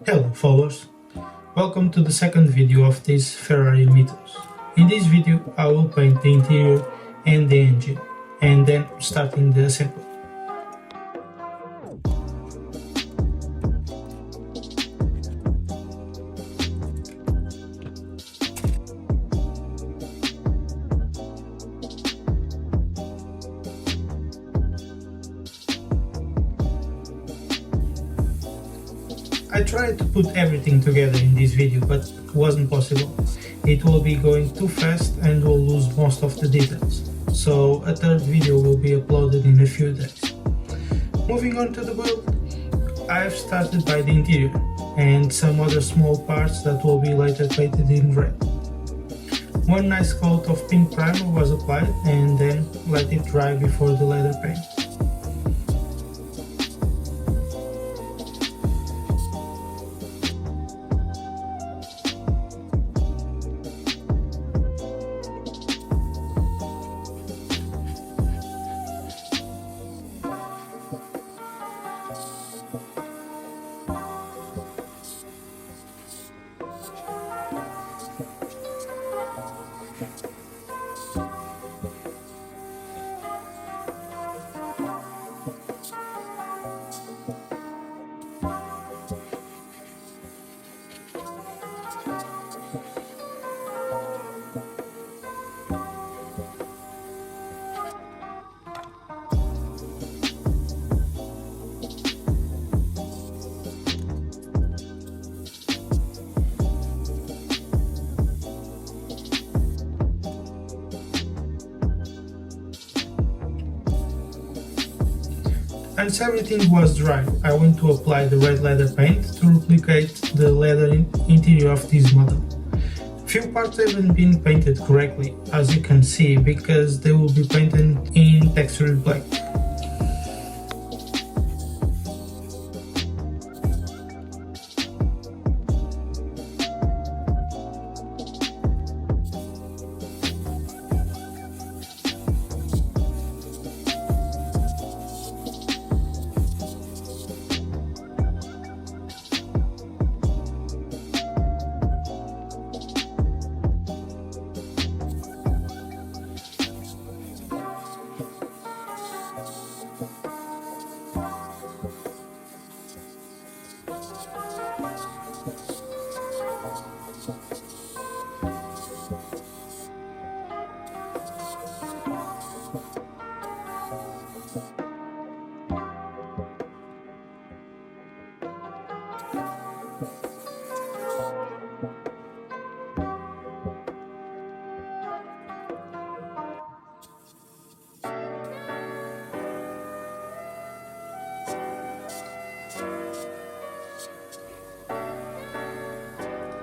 Hello followers, welcome to the second video of this Ferrari Mythos. In this video I will paint the interior and the engine, and then starting the assembly. I tried to put everything together in this video, but it wasn't possible. It will be going too fast and will lose most of the details. So a third video will be uploaded in a few days. Moving on to the build, I have started by the interior and some other small parts that will be later painted in red. One nice coat of pink primer was applied and then let it dry before the leather paint. Once everything was dry, I went to apply the red leather paint to replicate the leather interior of this model. Few parts haven't been painted correctly, as you can see, because they will be painted in textured black.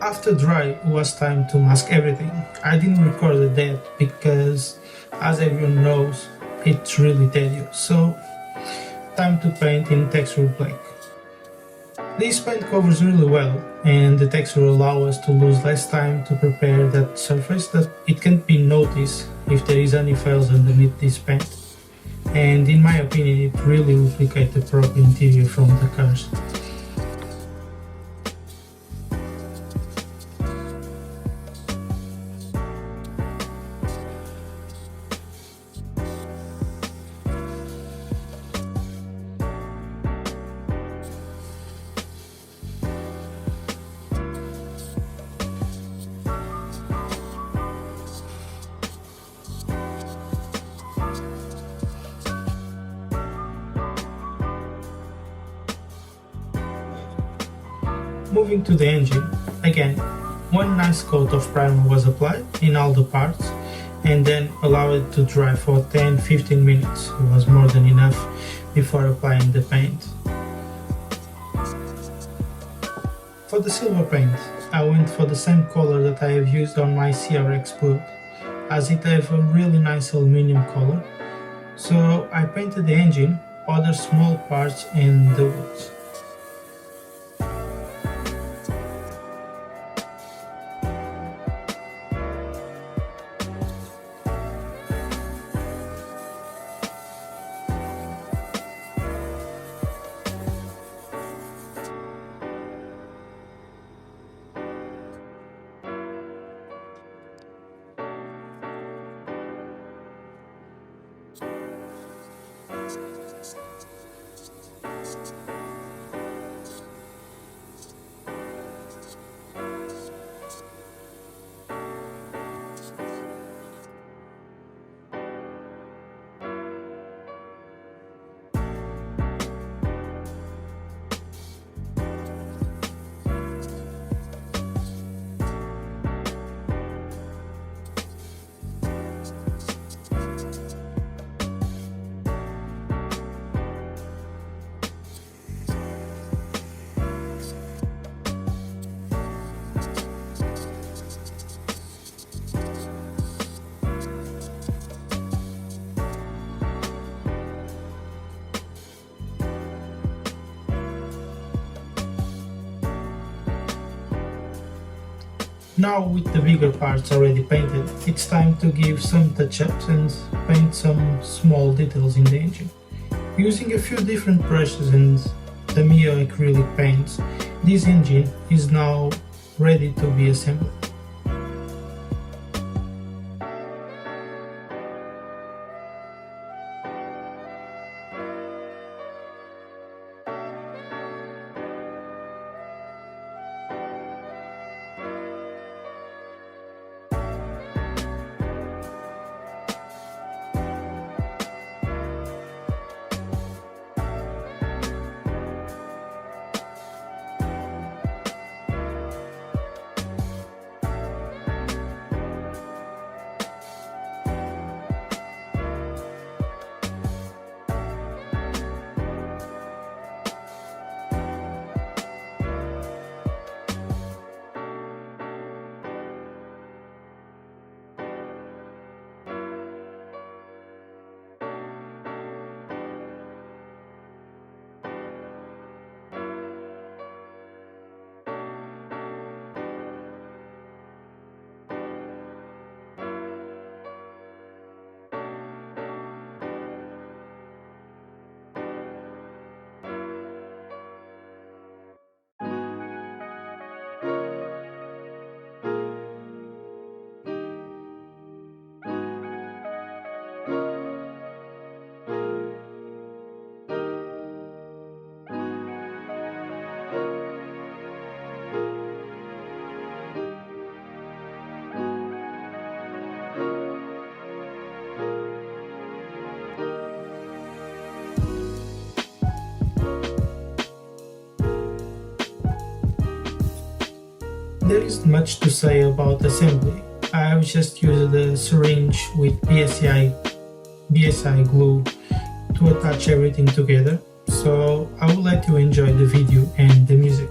After dry, it was time to mask everything. I didn't record that because, as everyone knows, it's really tedious, so time to paint in textured black. This paint covers really well, and the texture allows us to lose less time to prepare that surface that it can't be noticed if there is any files underneath this paint. And in my opinion, it really replicates the proper interior from the cars. Moving to the engine, again, one nice coat of primer was applied in all the parts and then allow it to dry for 10-15 minutes. It was more than enough before applying the paint. For the silver paint, I went for the same color that I have used on my CRX build, as it has a really nice aluminum color. So I painted the engine, other small parts and the wheels. Now with the bigger parts already painted, it's time to give some touch-ups and paint some small details in the engine. Using a few different brushes and Tamiya acrylic paints, this engine is now ready to be assembled. There isn't much to say about assembly. I've just used a syringe with BSI glue to attach everything together, so I will let you enjoy the video and the music.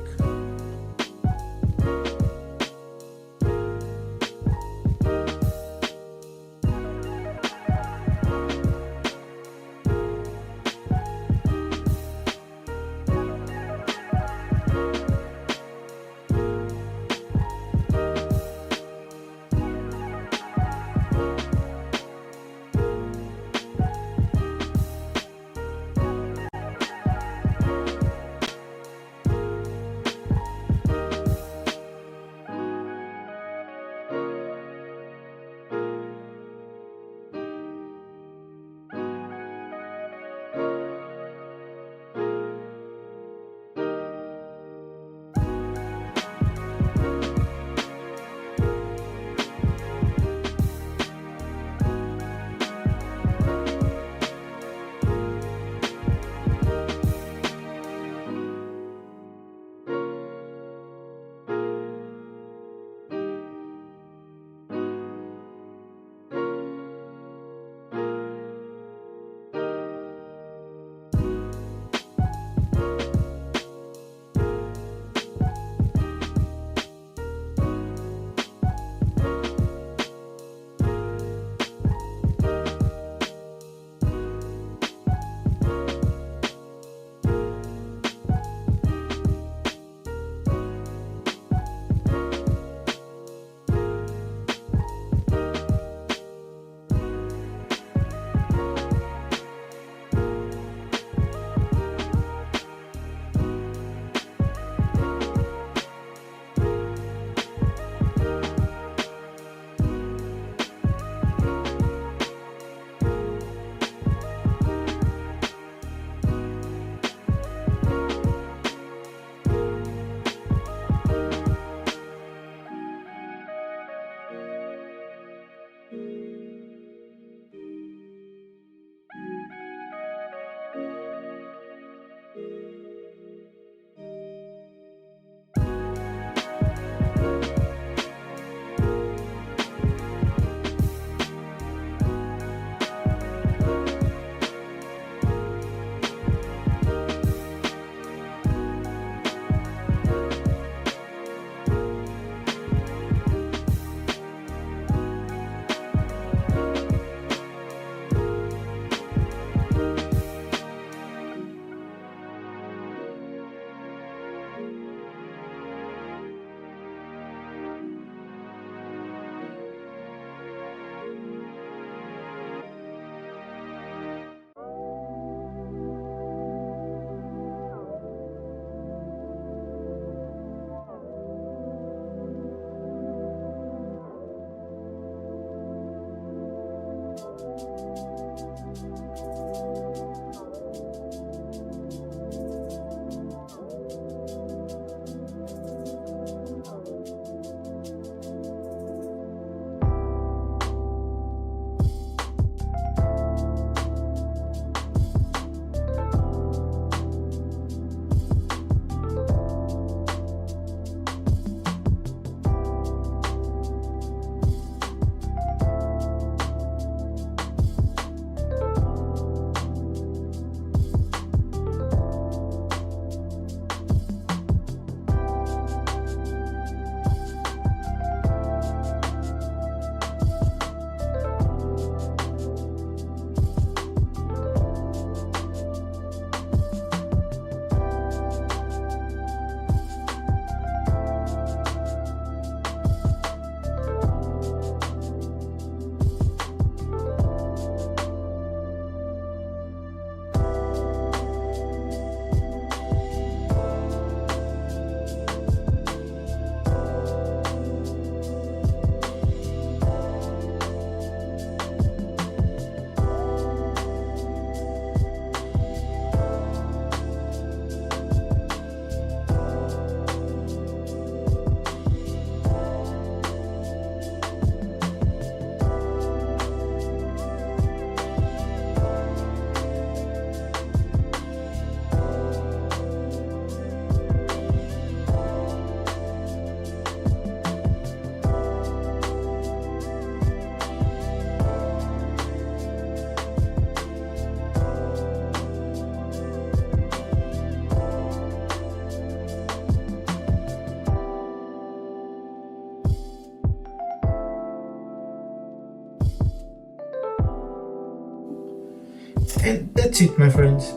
And that's it, my friends.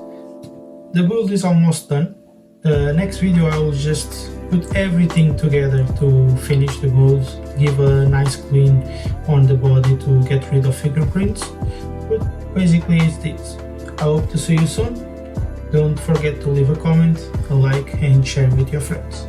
The build is almost done. Next video I will just put everything together to finish the build, give a nice clean on the body to get rid of fingerprints. But basically it's this. I hope to see you soon. Don't forget to leave a comment, a like and share with your friends.